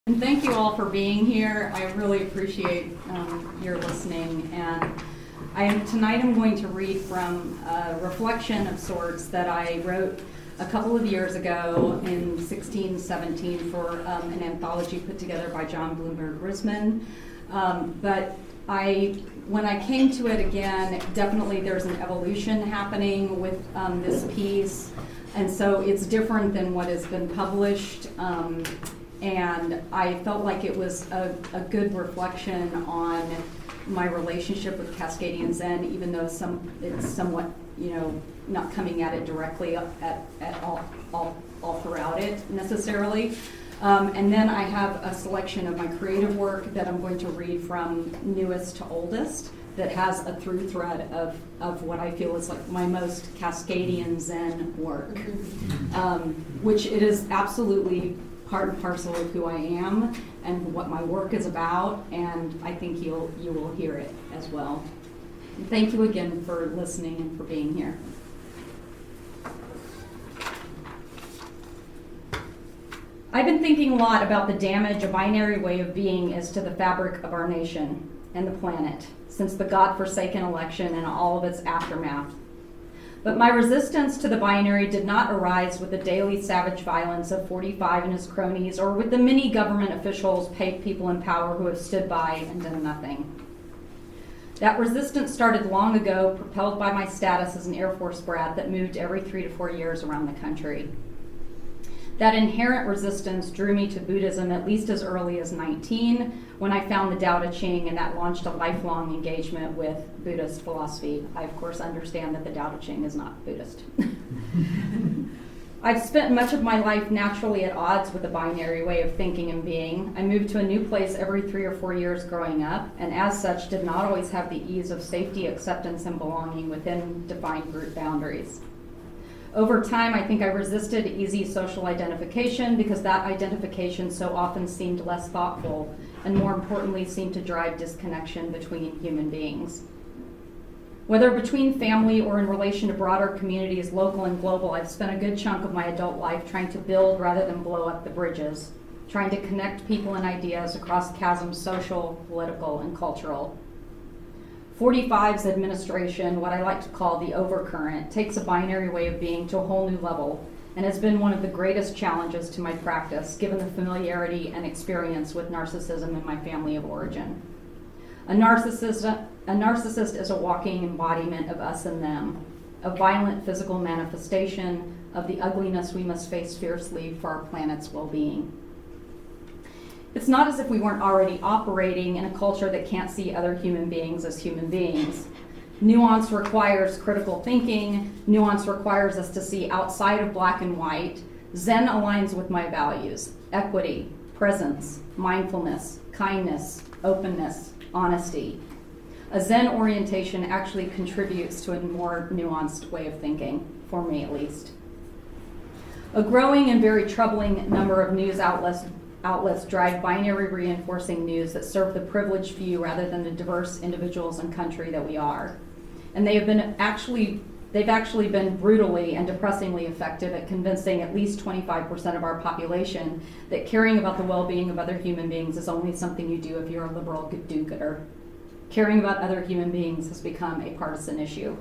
And thank you all for being here. I really appreciate your listening. And tonight I'm going to read from a reflection of sorts that I wrote a couple of years ago in 1617 for an anthology put together by John Bloomberg Risman. But when I came to it again, definitely there's an evolution happening with this piece. And so it's different than what has been published. And I felt like it was a good reflection on my relationship with Cascadian Zen, even though it's somewhat, not coming at it directly at all throughout it necessarily. And then I have a selection of my creative work that I'm going to read from newest to oldest that has a through thread of what I feel is like my most Cascadian Zen work, which it is absolutely part and parcel of who I am and what my work is about, and I think you will hear it as well. And thank you again for listening and for being here. I've been thinking a lot about the damage a binary way of being is to the fabric of our nation and the planet since the godforsaken election and all of its aftermath. But my resistance to the binary did not arise with the daily savage violence of 45 and his cronies or with the many government officials, paid people in power who have stood by and done nothing. That resistance started long ago, propelled by my status as an Air Force brat that moved every 3 to 4 years around the country. That inherent resistance drew me to Buddhism at least as early as 19, when I found the Tao Te Ching, and that launched a lifelong engagement with Buddhist philosophy. I, of course, understand that the Tao Te Ching is not Buddhist. I've spent much of my life naturally at odds with the binary way of thinking and being. I moved to a new place every 3 or 4 years growing up, and as such did not always have the ease of safety, acceptance, and belonging within defined group boundaries. Over time, I think I resisted easy social identification because that identification so often seemed less thoughtful and, more importantly, seemed to drive disconnection between human beings. Whether between family or in relation to broader communities, local and global, I've spent a good chunk of my adult life trying to build rather than blow up the bridges, trying to connect people and ideas across chasms social, political, and cultural. 45's administration, what I like to call the overcurrent, takes a binary way of being to a whole new level and has been one of the greatest challenges to my practice, given the familiarity and experience with narcissism in my family of origin. A narcissist is a walking embodiment of us and them, a violent physical manifestation of the ugliness we must face fiercely for our planet's well-being. It's not as if we weren't already operating in a culture that can't see other human beings as human beings. Nuance requires critical thinking. Nuance requires us to see outside of black and white. Zen aligns with my values: equity, presence, mindfulness, kindness, openness, honesty. A Zen orientation actually contributes to a more nuanced way of thinking, for me at least. A growing and very troubling number of news outlets drive binary reinforcing news that serve the privileged few rather than the diverse individuals and country that we are. And they've actually been brutally and depressingly effective at convincing at least 25% of our population that caring about the well-being of other human beings is only something you do if you're a liberal do-gooder. Caring about other human beings has become a partisan issue.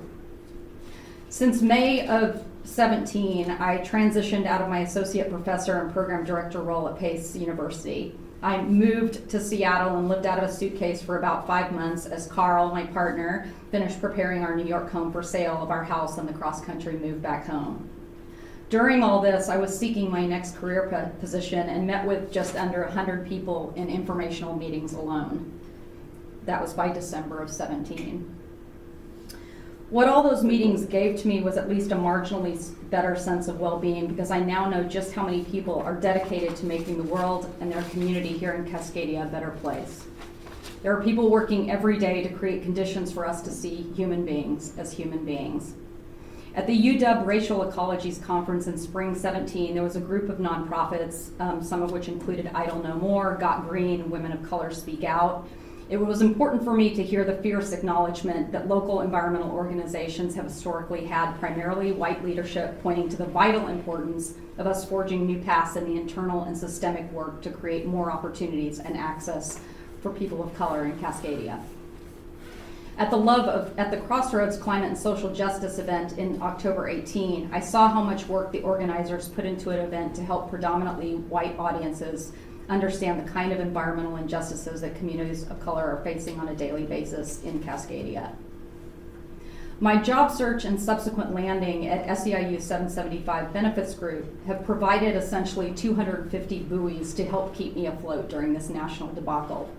Since May of 17, I transitioned out of my associate professor and program director role at Pace University. I moved to Seattle and lived out of a suitcase for about 5 months as Carl, my partner, finished preparing our New York home for sale of our house and the cross-country move back home. During all this, I was seeking my next career position and met with just under 100 people in informational meetings alone. That was by December of 17. What all those meetings gave to me was at least a marginally better sense of well-being, because I now know just how many people are dedicated to making the world and their community here in Cascadia a better place. There are people working every day to create conditions for us to see human beings as human beings. At the UW Racial Ecologies Conference in spring 17, there was a group of nonprofits, some of which included Idle No More, Got Green, Women of Color Speak Out, It was important for me to hear the fierce acknowledgement that local environmental organizations have historically had primarily white leadership, pointing to the vital importance of us forging new paths in the internal and systemic work to create more opportunities and access for people of color in Cascadia. At the Crossroads Climate and Social Justice event in October 18, I saw how much work the organizers put into an event to help predominantly white audiences understand the kind of environmental injustices that communities of color are facing on a daily basis in Cascadia. My job search and subsequent landing at SEIU 775 Benefits Group have provided essentially 250 buoys to help keep me afloat during this national debacle.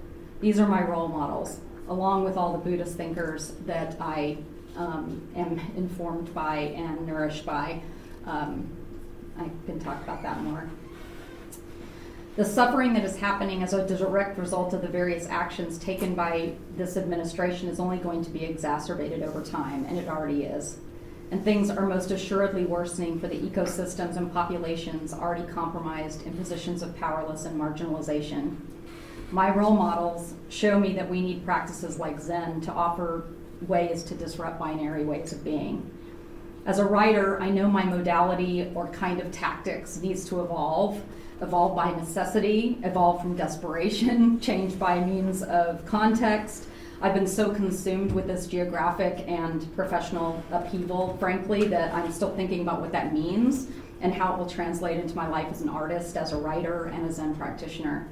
These are my role models, along with all the Buddhist thinkers that I am informed by and nourished by. I can talk about that more. The suffering that is happening as a direct result of the various actions taken by this administration is only going to be exacerbated over time, and it already is. And things are most assuredly worsening for the ecosystems and populations already compromised in positions of powerless and marginalization. My role models show me that we need practices like Zen to offer ways to disrupt binary ways of being. As a writer, I know my modality or kind of tactics needs to evolve by necessity, evolve from desperation, change by means of context. I've been so consumed with this geographic and professional upheaval, frankly, that I'm still thinking about what that means and how it will translate into my life as an artist, as a writer, and a Zen practitioner.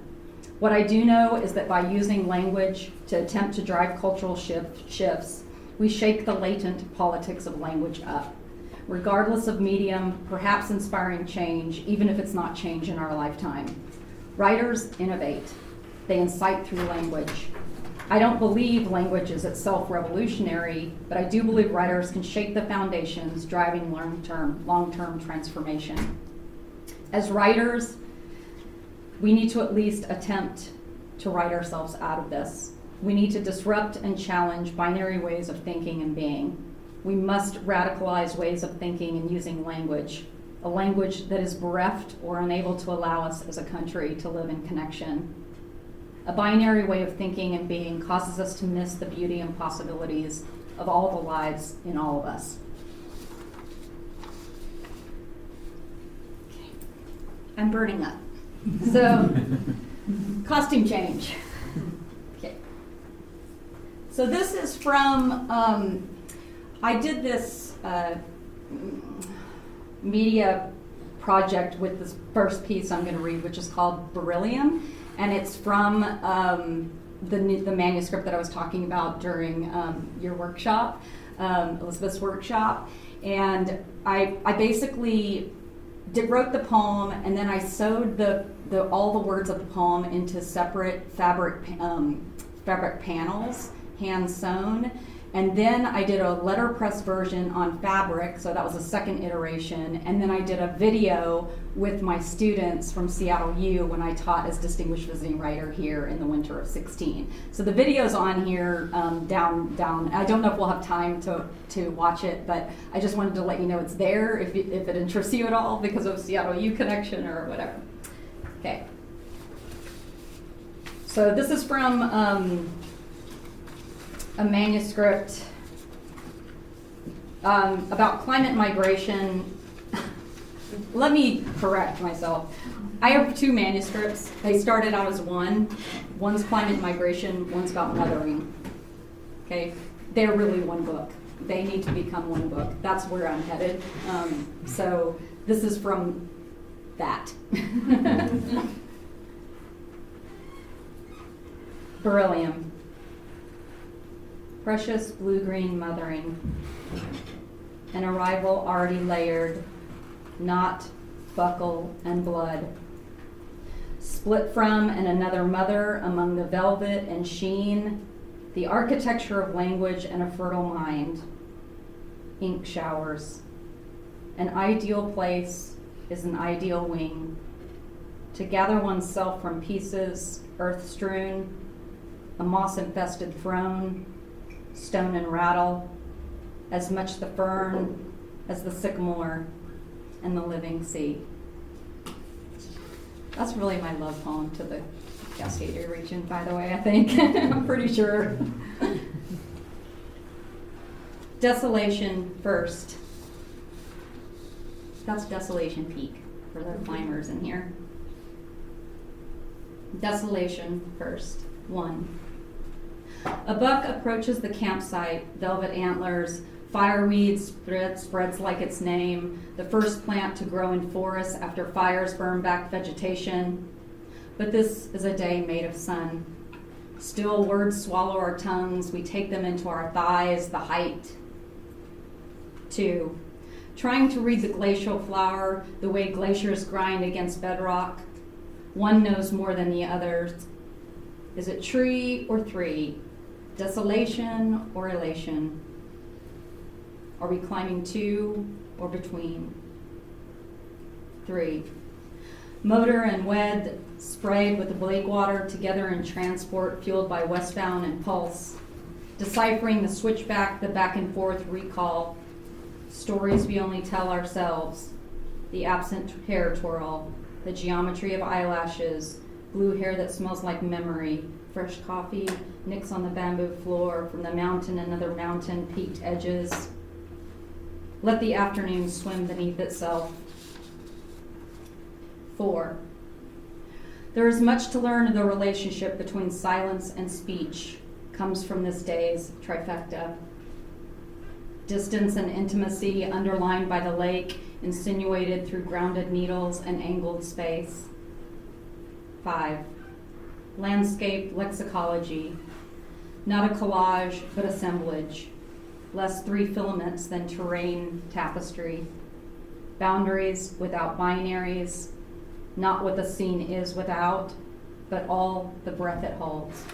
What I do know is that by using language to attempt to drive cultural shifts, we shake the latent politics of language up. Regardless of medium, perhaps inspiring change, even if it's not change in our lifetime. Writers innovate. They incite through language. I don't believe language is itself revolutionary, but I do believe writers can shake the foundations, driving long-term transformation. As writers, we need to at least attempt to write ourselves out of this. We need to disrupt and challenge binary ways of thinking and being. We must radicalize ways of thinking and using language, a language that is bereft or unable to allow us as a country to live in connection. A binary way of thinking and being causes us to miss the beauty and possibilities of all the lives in all of us. Okay. I'm burning up. So, costume change. Okay. So this is from, I did this media project with this first piece I'm going to read, which is called Beryllium, and it's from the manuscript that I was talking about during your workshop, Elizabeth's workshop, and I basically wrote the poem, and then I sewed all the words of the poem into separate fabric panels, hand sewn. And then I did a letterpress version on fabric, so that was a second iteration. And then I did a video with my students from Seattle U when I taught as distinguished visiting writer here in the winter of 16. So the video's on here down. I don't know if we'll have time to watch it, but I just wanted to let you know it's there if it interests you at all because of Seattle U connection or whatever. Okay. So this is from a manuscript about climate migration. Let me correct myself. I have two manuscripts. They started out as one. One's climate migration, one's about mothering. Okay? They're really one book. They need to become one book. That's where I'm headed. So this is from that. Beryllium. Precious blue-green mothering, an arrival already layered, knot, buckle, and blood. Split from and another mother among the velvet and sheen, the architecture of language and a fertile mind. Ink showers. An ideal place is an ideal wing. To gather oneself from pieces, earth-strewn, a moss-infested throne, stone and rattle, as much the fern as the sycamore and the living sea. That's really my love poem to the Cascadian region, by the way, I think. I'm pretty sure. Desolation first. That's Desolation Peak for the climbers in here. Desolation first. 1. A buck approaches the campsite, velvet antlers, fireweed spreads like its name, the first plant to grow in forests after fires burn back vegetation. But this is a day made of sun. Still words swallow our tongues, we take them into our thighs, the height. 2. Trying to read the glacial flower, the way glaciers grind against bedrock. One knows more than the others. Is it tree or 3? Desolation or elation? Are we climbing to or between? 3. Motor and wed sprayed with the Blakewater together in transport fueled by westbound and pulse. Deciphering the switchback, the back and forth recall. Stories we only tell ourselves. The absent hair twirl. The geometry of eyelashes. Blue hair that smells like memory. Fresh coffee, nicks on the bamboo floor, from the mountain another mountain, peaked edges. Let the afternoon swim beneath itself. 4. There is much to learn of the relationship between silence and speech, comes from this day's trifecta. Distance and intimacy underlined by the lake, insinuated through grounded needles and angled space. 5. Landscape lexicology, not a collage, but assemblage. Less 3 filaments than terrain tapestry. Boundaries without binaries, not what the scene is without, but all the breath it holds.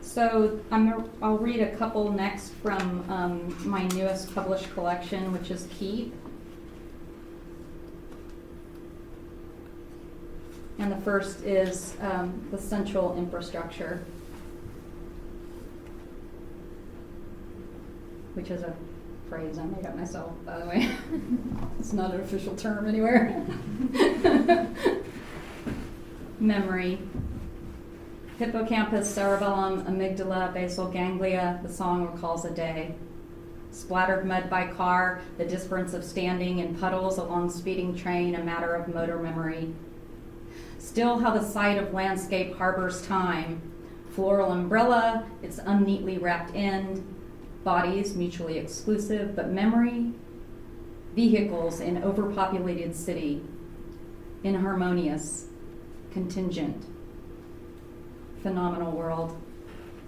So I'll read a couple next from my newest published collection, which is Keep. And the first is the central infrastructure, which is a phrase I made up myself, by the way. It's not an official term anywhere. Memory. Hippocampus, cerebellum, amygdala, basal ganglia, the song recalls a day. Splattered mud by car, the disparance of standing in puddles along speeding train, a matter of motor memory. Still how the sight of landscape harbors time. Floral umbrella, its unneatly wrapped end. Bodies mutually exclusive, but memory. Vehicles in overpopulated city. Inharmonious, contingent. Phenomenal world.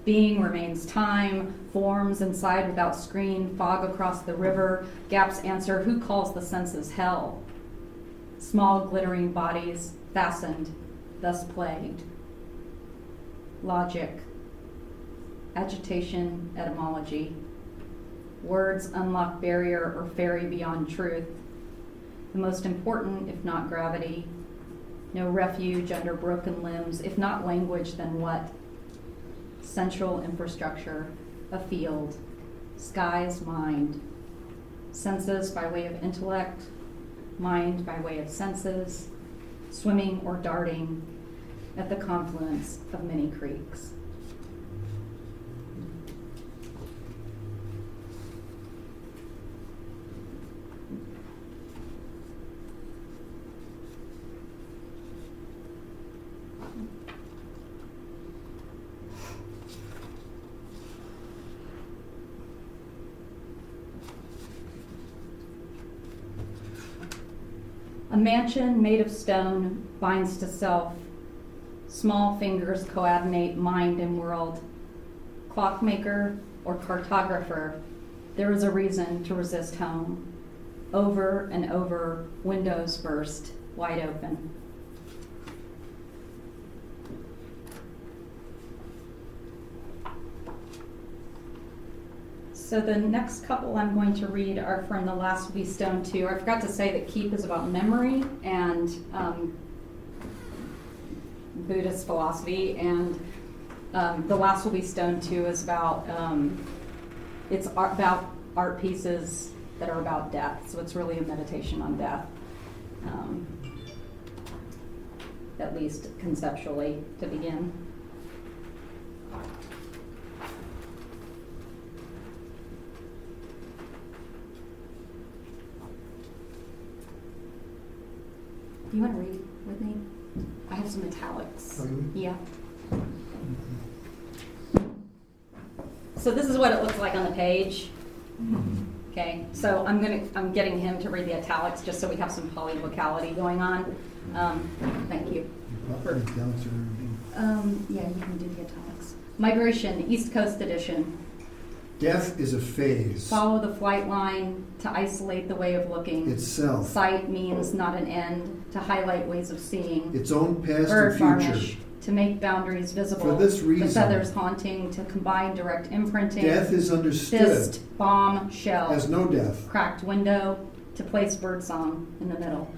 Being remains time, forms inside without screen, fog across the river, gaps answer, who calls the senses hell? Small glittering bodies, fastened, thus plagued. Logic. Agitation, etymology. Words unlock barrier or ferry beyond truth. The most important, if not gravity. No refuge under broken limbs. If not language, then what? Central infrastructure, a field. Skies, mind. Senses by way of intellect. Mind by way of senses. Swimming or darting at the confluence of many creeks. A mansion made of stone binds to self. Small fingers coordinate mind and world. Clockmaker or cartographer, there is a reason to resist home. Over and over, windows burst wide open. So the next couple I'm going to read are from the last We Stone 2. I forgot to say that Keep is about memory and Buddhist philosophy, and The Last Will Be Stone too is about, about art pieces that are about death. So it's really a meditation on death, at least conceptually to begin. Do you want to read with me? I have some italics. Oh, you? Yeah. So this is what it looks like on the page. Okay, so I'm getting him to read the italics just so we have some polyvocality going on. Thank you. Yeah, you can do the italics. Migration, East Coast edition. Death is a phase. Follow the flight line to isolate the way of looking. Itself. Sight means not an end, to highlight ways of seeing. Its own past Bird and future. varnish, to make boundaries visible. For this reason. The feathers haunting, to combine direct imprinting. Death is understood. Fist, bomb, shell. As no death. Cracked window, to place birdsong in the middle.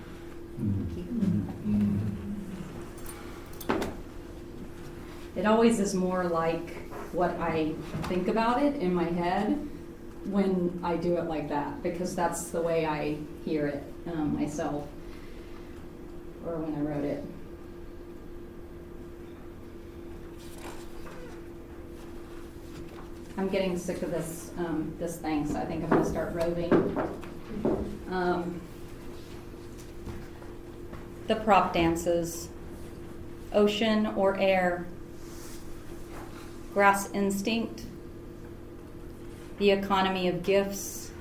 It always is more like what I think about it in my head when I do it like that, because that's the way I hear it myself, or when I wrote it. I'm getting sick of this this thing, so I think I'm going to start roving. The prop dances, ocean or air, grass instinct, the economy of gifts,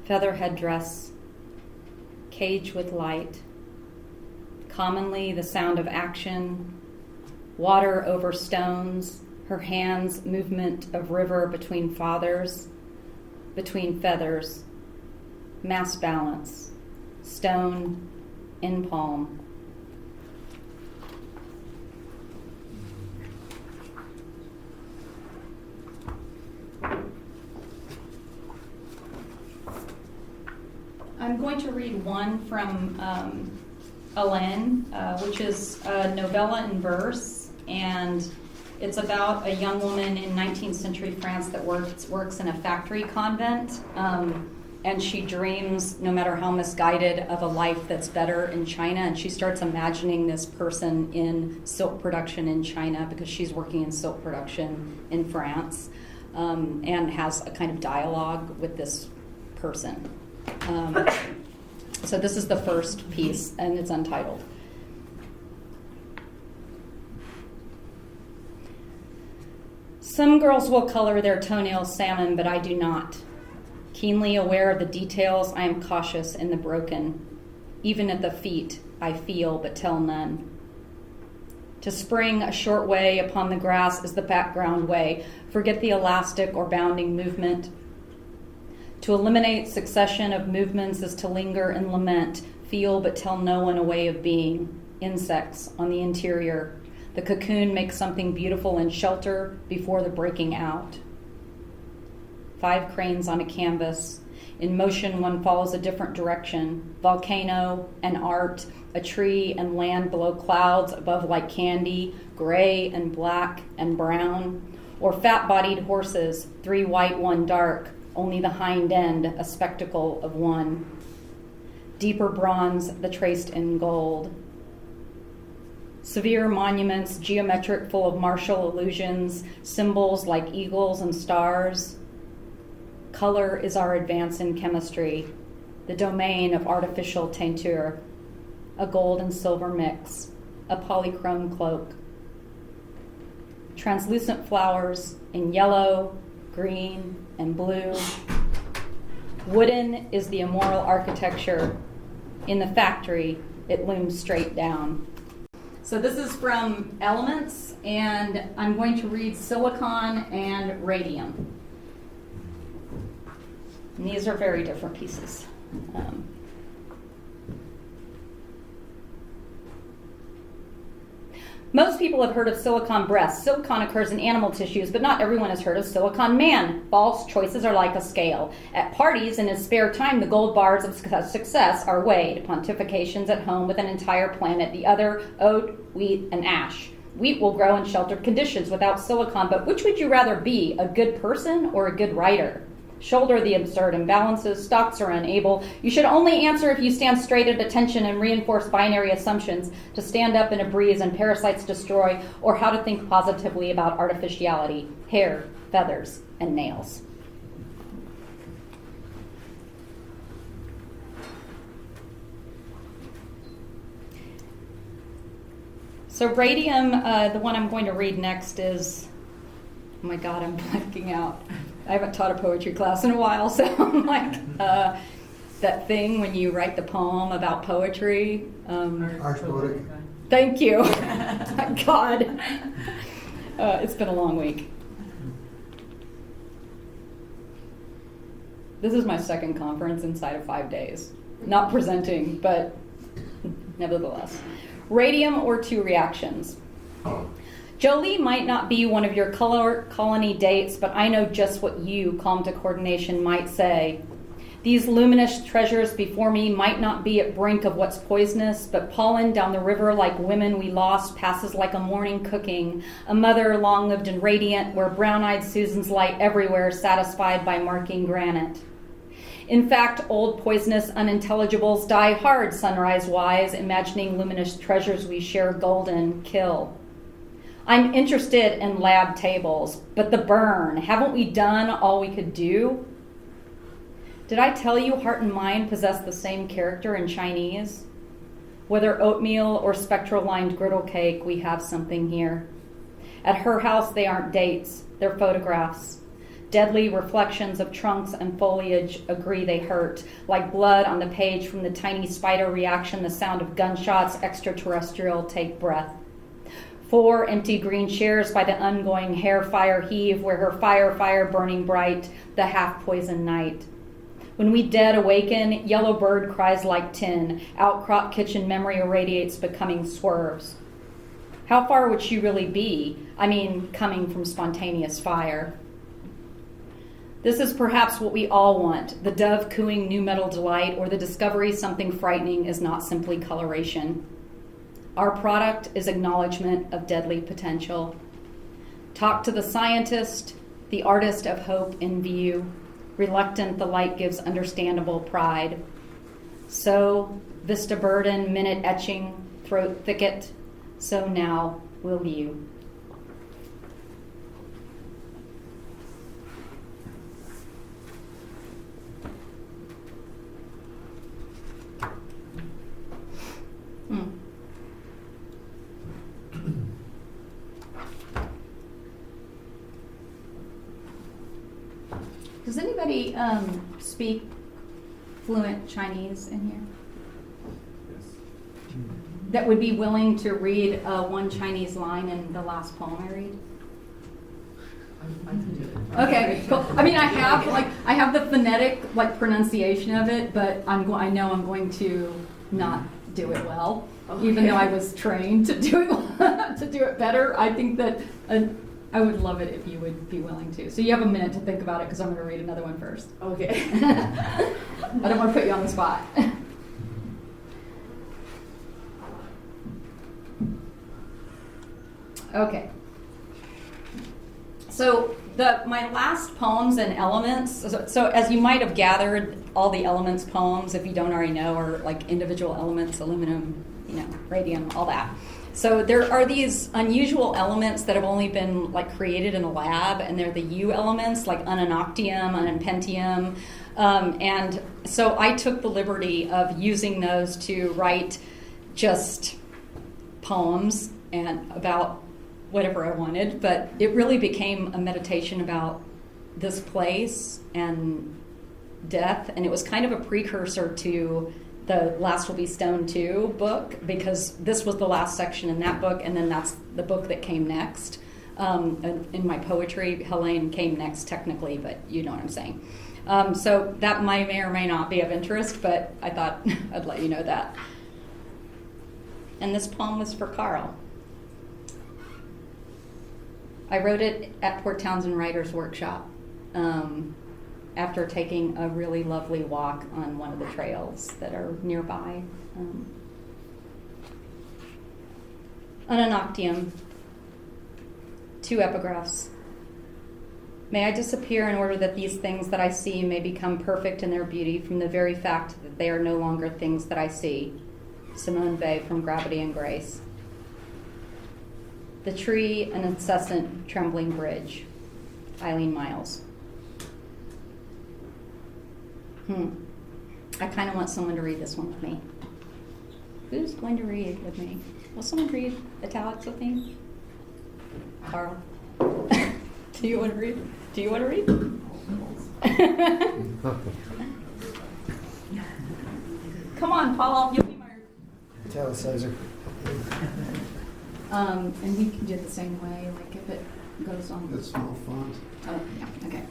feather headdress, cage with light, commonly the sound of action, water over stones, her hands movement of river between fathers, between feathers, mass balance, stone in palm. I'm going to read one from Hélène, which is a novella in verse, and it's about a young woman in 19th century France that works in a factory convent, and she dreams, no matter how misguided, of a life that's better in China, and she starts imagining this person in silk production in China because she's working in silk production in France, and has a kind of dialogue with this person. So this is the first piece, and it's untitled. Some girls will color their toenails salmon, but I do not. Keenly aware of the details, I am cautious in the broken. Even at the feet, I feel but tell none. To spring a short way upon the grass is the background way. Forget the elastic or bounding movement. To eliminate succession of movements is to linger and lament, feel but tell no one a way of being. Insects on the interior. The cocoon makes something beautiful in shelter before the breaking out. 5 cranes on a canvas. In motion, one follows a different direction. Volcano and art, a tree and land below clouds, above like candy, gray and black and brown. Or fat-bodied horses, 3 white, 1 dark, only the hind end, a spectacle of one. Deeper bronze, the traced in gold. Severe monuments, geometric, full of martial illusions, symbols like eagles and stars. Color is our advance in chemistry, the domain of artificial teinture, a gold and silver mix, a polychrome cloak. Translucent flowers in yellow, green, and blue. Wooden is the immoral architecture. In the factory, it looms straight down. So this is from Elements, and I'm going to read silicon and radium. And these are very different pieces. Most people have heard of silicon breasts. Silicon occurs in animal tissues, but not everyone has heard of silicon man. False. Choices are like a scale. At parties, in his spare time, the gold bars of success are weighed. Pontifications at home with an entire planet. The other, oat, wheat, and ash. Wheat will grow in sheltered conditions without silicon, but which would you rather be, a good person or a good writer? Shoulder the absurd imbalances, stocks are unable. You should only answer if you stand straight at attention and reinforce binary assumptions, to stand up in a breeze and parasites destroy, or how to think positively about artificiality, hair, feathers, and nails. So radium, the one I'm going to read next is, oh my God, I'm blanking out. I haven't taught a poetry class in a while, so I'm like, that thing when you write the poem about poetry. Ars Poetic. Thank you. God. It's been a long week. This is my second conference inside of 5 days. Not presenting, but nevertheless. Radium or two reactions. Jolie might not be one of your color colony dates, but I know just what you, calm to coordination, might say. These luminous treasures before me might not be at brink of what's poisonous, but pollen down the river like women we lost passes like a morning cooking, a mother long-lived and radiant, where brown-eyed Susans light everywhere, satisfied by marking granite. In fact, old poisonous unintelligibles die hard sunrise-wise, imagining luminous treasures we share golden kill. I'm interested in lab tables, but the burn, haven't we done all we could do? Did I tell you heart and mind possess the same character in Chinese? Whether oatmeal or spectral-lined griddle cake, we have something here. At her house, they aren't dates, they're photographs. Deadly reflections of trunks and foliage agree they hurt, like blood on the page from the tiny spider reaction, the sound of gunshots, extraterrestrial, take breath. 4 empty green chairs by the ongoing hair fire heave, where her fire burning bright, the half-poisoned night. When we dead awaken, yellow bird cries like tin, outcrop kitchen memory irradiates, becoming swerves. How far would she really be? I mean, coming from spontaneous fire. This is perhaps what we all want, the dove cooing new metal delight, or the discovery something frightening is not simply coloration. Our product is acknowledgement of deadly potential. Talk to the scientist, the artist of hope in view. Reluctant, the light gives understandable pride. So, vista burden, minute etching, throat thicket, so now will you. Does anybody speak fluent Chinese in here? Yes. That would be willing to read one Chinese line in the last poem I read? I can do it. Okay, cool. I mean, I have the phonetic pronunciation of it, but I know I'm going to not do it well, even though I was trained to do it better. I think that I would love it if you would be willing to. So you have a minute to think about it, because I'm going to read another one first. Okay. I don't want to put you on the spot. Okay. So my last poems and elements, so as you might have gathered, all the elements poems, if you don't already know, are like individual elements, aluminum, radium, all that. So there are these unusual elements that have only been created in a lab, and they're the U elements, like unanoctium, unpentium. And so I took the liberty of using those to write just poems and about whatever I wanted, but it really became a meditation about this place and death, and it was kind of a precursor to the Last Will Be Stone 2 book, because this was the last section in that book, and then that's the book that came next. In my poetry, Helene came next technically, but you know what I'm saying. So that may or may not be of interest, but I thought I'd let you know that. And this poem was for Carl. I wrote it at Port Townsend Writers Workshop after taking a really lovely walk on one of the trails that are nearby. Unanoctium. 2 epigraphs. May I disappear in order that these things that I see may become perfect in their beauty from the very fact that they are no longer things that I see. Simone Weil from Gravity and Grace. The tree, an incessant trembling bridge. Eileen Miles. I kind of want someone to read this one with me. Who's going to read with me? Will someone read italics with me? Carl? Do you want to read? Do you want to read? Come on, Paul. You'll be my... Italicizer. And we can do it the same way, like if it goes on. That small font. Oh, yeah, okay.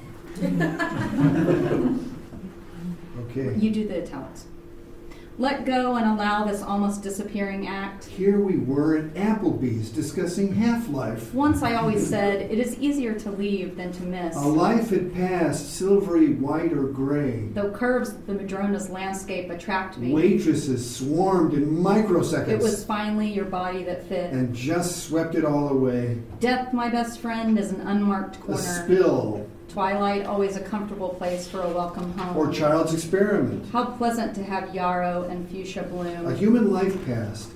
Okay. You do the italics. Let go and allow this almost disappearing act. Here we were at Applebee's discussing half-life. Once I always said, it is easier to leave than to miss. A life had passed, silvery white or gray. Though curves of the Madrona's landscape attract me. Waitresses swarmed in microseconds. It was finally your body that fit. And just swept it all away. Death, my best friend, is an unmarked corner. A spill. Twilight, always a comfortable place for a welcome home. Or child's experiment. How pleasant to have yarrow and fuchsia bloom. A human life passed.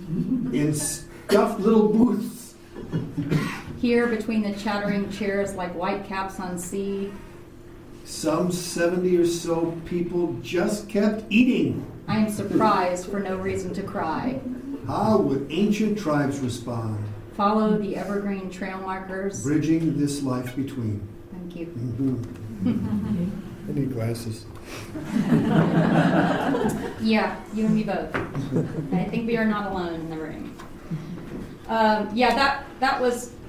In stuffed little booths. Here between the chattering chairs like white caps on sea. Some 70 or so people just kept eating. I am surprised for no reason to cry. How would ancient tribes respond? Follow the evergreen trail markers. Bridging this life between. Thank you. I need glasses. Yeah, you and me both. I think we are not alone in the room.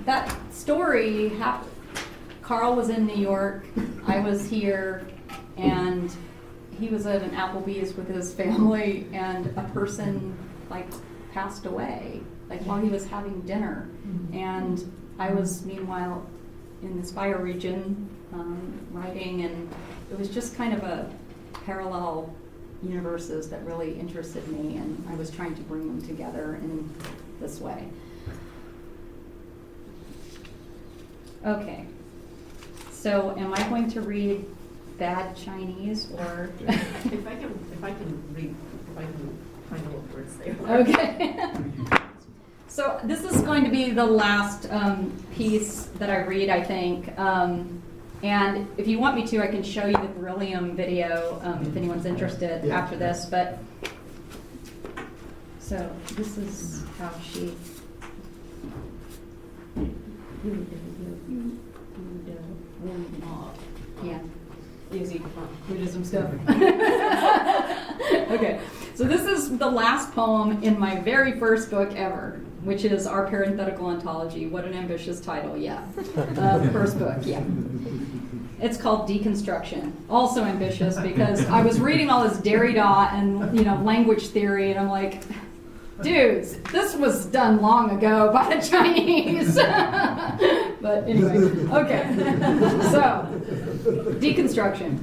That story happened. Carl was in New York. I was here, and he was at an Applebee's with his family, and a person passed away while he was having dinner. And I was meanwhile in the Spire region writing, and it was just kind of a parallel universes that really interested me, and I was trying to bring them together in this way. Okay, so am I going to read bad Chinese or? If I can find what words they are. Okay. So this is going to be the last piece that I read, I think. And if you want me to, I can show you the beryllium video if anyone's interested after this. But so this is how she. Yeah, easy Buddhism stuff. Okay, so this is the last poem in my very first book ever, which is Our Parenthetical Ontology. What an ambitious title, yeah. First book, yeah. It's called Deconstruction. Also ambitious because I was reading all this Derrida and language theory, and I'm like, dudes, this was done long ago by the Chinese. But anyway, okay. So, deconstruction.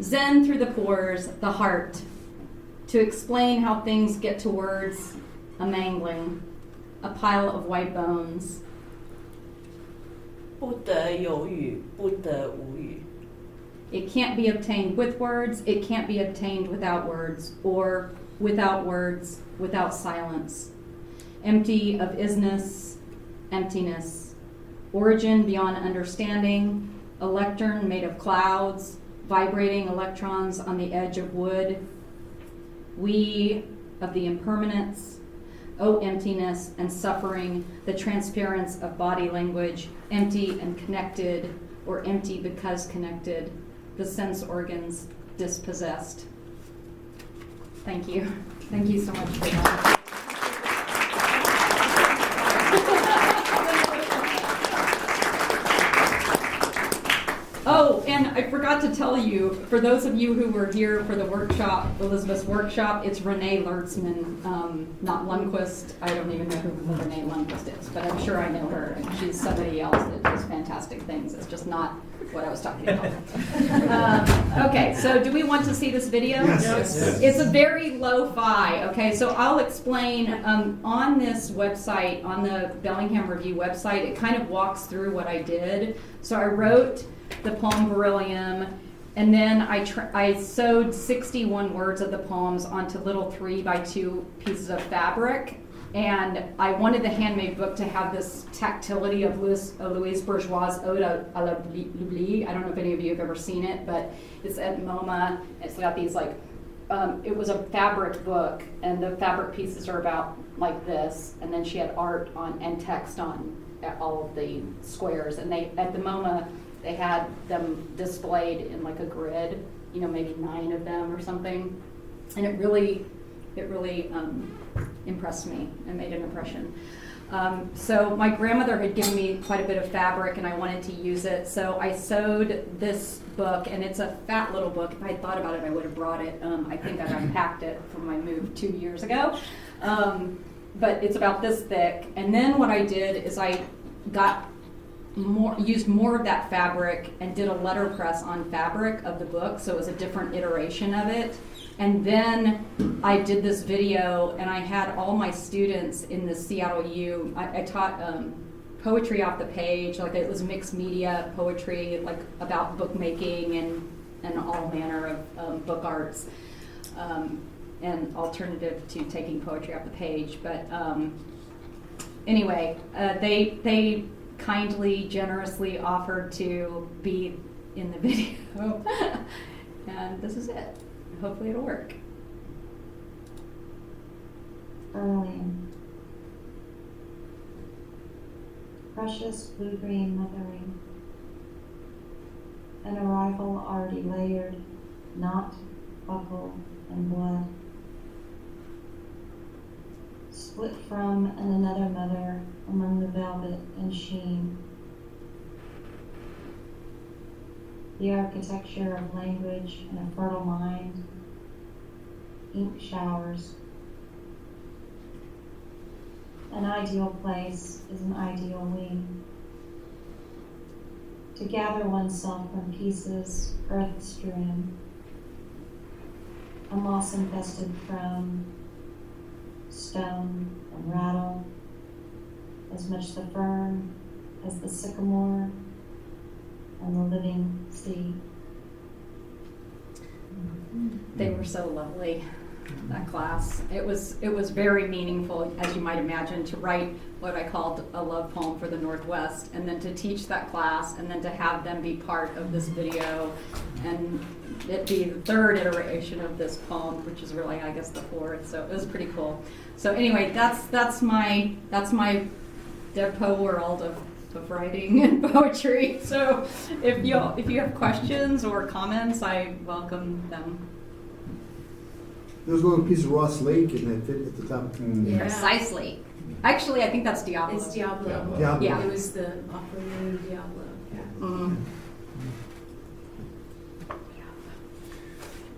Zen through the pores, the heart. To explain how things get to words, a mangling, a pile of white bones. 不得有语，不得无语。 It can't be obtained with words, it can't be obtained without words, or without words, without silence. Empty of isness, emptiness. Origin beyond understanding, a lectern made of clouds, vibrating electrons on the edge of wood. We of the impermanence, oh emptiness and suffering, the transparence of body language, empty and connected, or empty because connected, the sense organs dispossessed. Thank you. Thank you so much for that. Oh, and I forgot to tell you, for those of you who were here for the workshop, Elizabeth's workshop, it's Renee Lertzman, not Lundquist. I don't even know who Renee Lundquist is, but I'm sure I know her, and she's somebody else that does fantastic things. It's just not what I was talking about. Okay, so do we want to see this video? Yes. It's a very lo-fi, okay, so I'll explain on this website, on the Bellingham Review website, it kind of walks through what I did. So I wrote the poem Beryllium, and then I sewed 61 words of the poems onto little 3x2 pieces of fabric, and I wanted the handmade book to have this tactility of Louise Bourgeois' Ode à l'Oubli. I don't know if any of you have ever seen it, but it's at MoMA. It's got these like, it was a fabric book, and the fabric pieces are about like this, and then she had art on and text on all of the squares, and they at the MoMA they had them displayed in like a grid, you know, maybe 9 of them or something, and it really impressed me and made an impression. So my grandmother had given me quite a bit of fabric and I wanted to use it, so I sewed this book, and it's a fat little book. If I had thought about it, I would have brought it. I think I'd unpacked it from my move 2 years ago. But it's about this thick, and then what I did is I used more of that fabric and did a letterpress on fabric of the book, so it was a different iteration of it. And then I did this video, and I had all my students in the Seattle U. I taught poetry off the page, like it was mixed media poetry, like about bookmaking and all manner of book arts, and alternative to taking poetry off the page. But anyway, they kindly, generously offered to be in the video, and this is it. Hopefully it'll work. Beryllium. Precious blue-green mothering. An arrival already layered, knot, buckle, and blood. Split from and another mother among the velvet and sheen. The architecture of language and a fertile mind. Ink showers. An ideal place is an ideal wing. To gather oneself from pieces earth-strewn. A moss-infested throne, stone and rattle, as much the fern as the sycamore and the living sea. They were so lovely, that class. It was very meaningful, as you might imagine, to write what I called a love poem for the Northwest, and then to teach that class, and then to have them be part of this video, and it be the 3rd iteration of this poem, which is really, I guess, the 4th. So it was pretty cool. So anyway, that's my Deborah Poe world of writing and poetry. So if you have questions or comments, I welcome them. There's a little piece of raw slate in that fit at the top. Yeah. Precisely. Actually, I think that's Diablo. It's Diablo. Diablo. Yeah. It was the opera name Diablo. Yeah. Mm.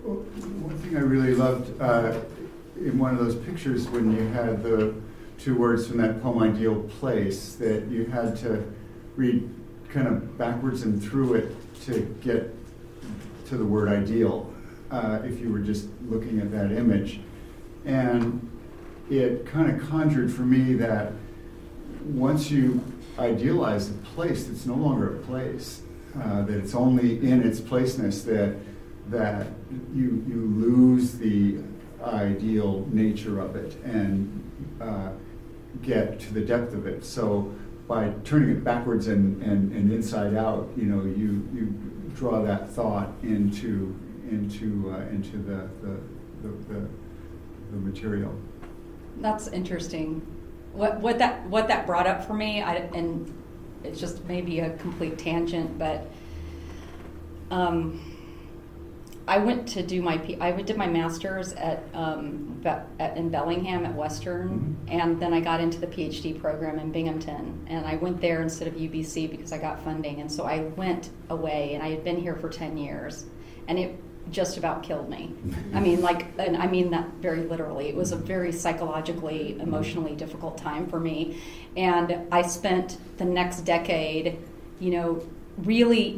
One thing I really loved in one of those pictures when you had the 2 words from that poem, Ideal Place, that you had to read kind of backwards and through it to get to the word ideal, if you were just looking at that image. And it kind of conjured for me that once you idealize a place, it's no longer a place, that it's only in its placeness that you lose the ideal nature of it and get to the depth of it. So by turning it backwards and inside out, you draw that thought into the material. That's interesting. What that brought up for me, and it's just maybe a complete tangent, but I went to do I did my master's in Bellingham at Western, and then I got into the PhD program in Binghamton, and I went there instead of UBC because I got funding, and so I went away, and I had been here for 10 years, and it just about killed me. I mean, and I mean that very literally. It was a very psychologically, emotionally difficult time for me, and I spent the next decade, really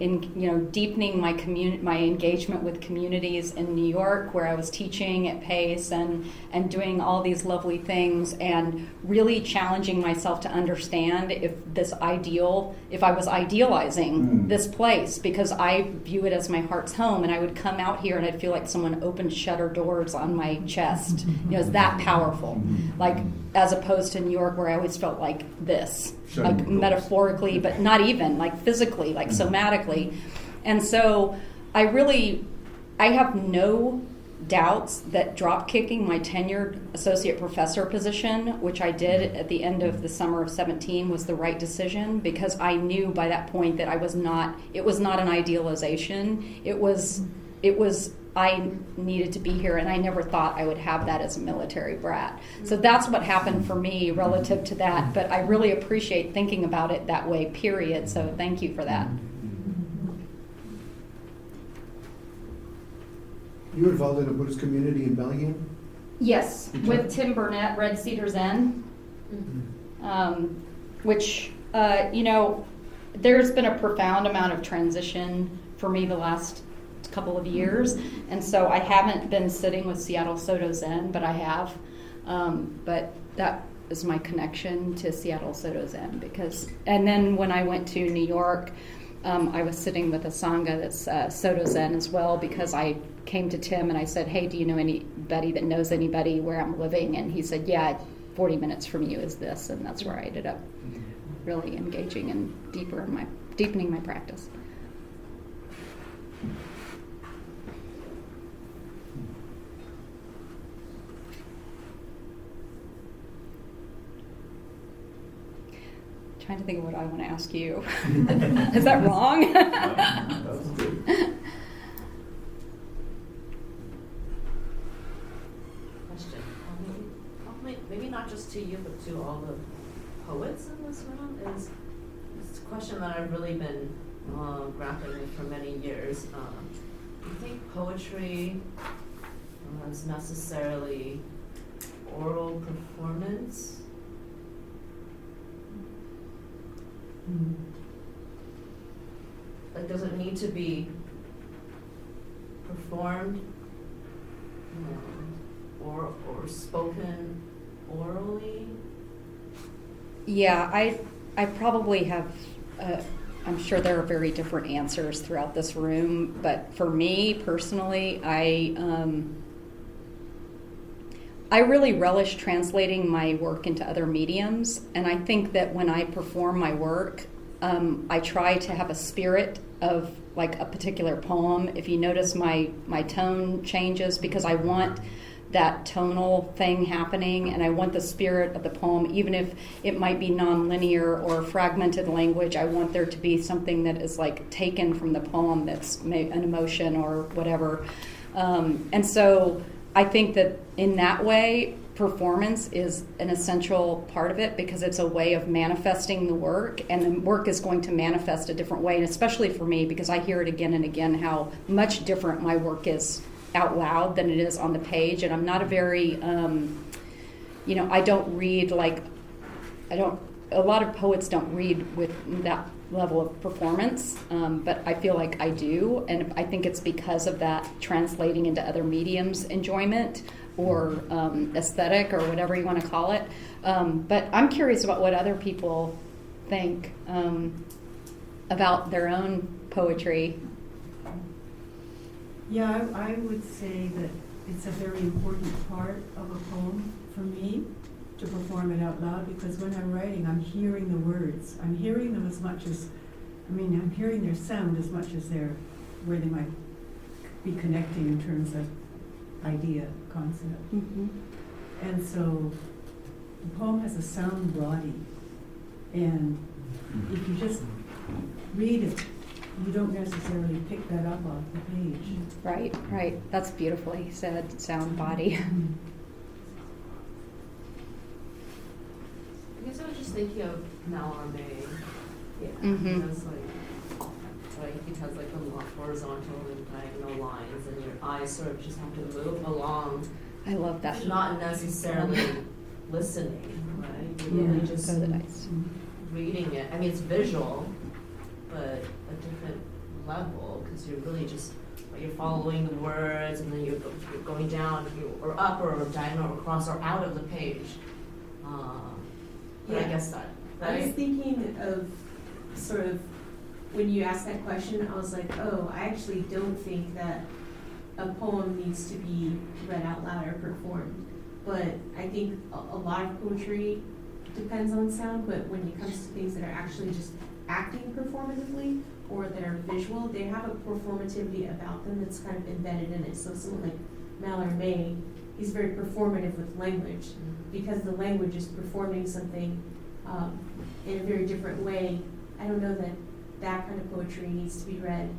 deepening my engagement with communities in New York, where I was teaching at Pace and doing all these lovely things, and really challenging myself to understand if I was idealizing this place, because I view it as my heart's home, and I would come out here and I'd feel like someone opened shutter doors on my chest. It's that powerful, like as opposed to New York, where I always felt like this, like metaphorically, but not even like physically, like somatically. And so I have no doubts that drop kicking my tenured associate professor position, which I did at the end of the summer of 17, was the right decision, because I knew by that point that it was not an idealization. It was I needed to be here, and I never thought I would have that as a military brat. So that's what happened for me relative to that, but I really appreciate thinking about it that way, period. So thank you for that. You were involved in a Buddhist community in Bellingham? Yes, with Tim Burnett, Red Cedar Zen, which, there's been a profound amount of transition for me the last couple of years, and so I haven't been sitting with Seattle Soto Zen, but I have. But that is my connection to Seattle Soto Zen, and then when I went to New York, I was sitting with a Sangha that's Soto Zen as well, because I came to Tim and I said, hey, do you know anybody that knows anybody where I'm living? And he said, yeah, 40 minutes from you is this, and that's where I ended up really engaging and deepening my practice. Trying to think of what I want to ask you. Is that wrong? That's good. Question. Maybe not just to you, but to all the poets in this room, is it's a question that I've really been grappling with for many years. Do you think poetry is necessarily oral performance? Like, does it need to be performed or spoken orally? Yeah, I probably have, I'm sure there are very different answers throughout this room, but for me personally, I really relish translating my work into other mediums, and I think that when I perform my work, I try to have a spirit of like a particular poem. If you notice, my tone changes because I want that tonal thing happening, and I want the spirit of the poem, even if it might be nonlinear or fragmented language. I want there to be something that is like taken from the poem, that's an emotion or whatever. And so I think that in that way, performance is an essential part of it, because it's a way of manifesting the work, and the work is going to manifest a different way. And especially for me, because I hear it again and again, how much different my work is out loud than it is on the page. And I'm not a very, I don't read a lot of poets don't read with that level of performance, but I feel like I do, and I think it's because of that translating into other mediums enjoyment or aesthetic or whatever you want to call it. But I'm curious about what other people think about their own poetry. Yeah, I would say that it's a very important part of a poem for me to perform it out loud, because when I'm writing, I'm hearing the words. I'm hearing them as much as, I'm hearing their sound as much as where they might be connecting in terms of idea, concept. Mm-hmm. And so the poem has a sound body, and if you just read it, you don't necessarily pick that up off the page. Right. That's beautifully said, sound body. I guess I was just thinking of Mallarmé. Yeah. Mm-hmm. It's like it has like the horizontal and diagonal lines, and your eyes sort of just have to move along. I love that. Not necessarily listening, right? You're really just So nice. reading it. I mean, it's visual, but a different level, because you're really just, you're following the words, and then you're going down, or up, or diagonal, or across, or out of the page. But I Yeah. guess that, I was right? thinking of sort of, when you asked that question, I was like, oh, I actually don't think that a poem needs to be read out loud or performed. But I think a lot of poetry depends on sound, but when it comes to things that are actually just acting performatively or that are visual, they have a performativity about them that's kind of embedded in it. So someone like Mallory May, he's very performative with language because the language is performing something in a very different way. I don't know that that kind of poetry needs to be read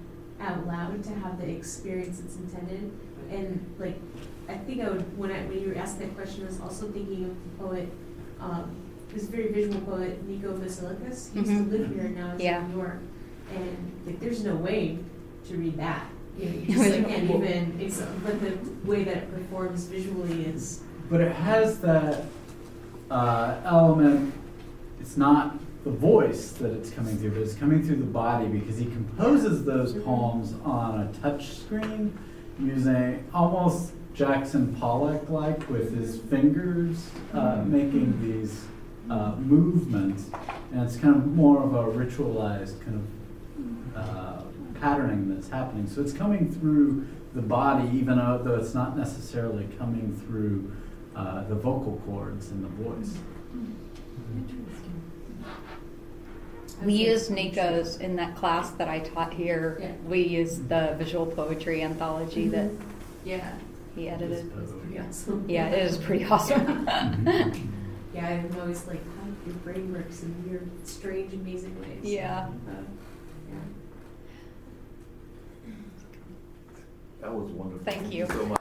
out loud to have the experience it's intended. And like, I think I would, when you were asking that question, I was also thinking of the poet, this very visual poet, Nico Vasilikis. He used to live here, now he's in New York. And like, there's no way to read that. You know, you just like, can't even, but the way that it performs visually is. But it has that element, it's not the voice that it's coming through, but it's coming through the body, because he composes those poems on a touch screen using almost Jackson Pollock-like, with his fingers making these movements, and it's kind of more of a ritualized kind of patterning that's happening. So it's coming through the body, even though it's not necessarily coming through the vocal cords and the voice. We used Nico's in that class that I taught here. Yeah. We used the visual poetry anthology that Yeah. he edited. It's pretty awesome. Yeah, it is pretty awesome. Yeah, I'm always like, how your brain works in weird, strange, amazing ways. Yeah. Yeah. That was wonderful. Thank you. So much.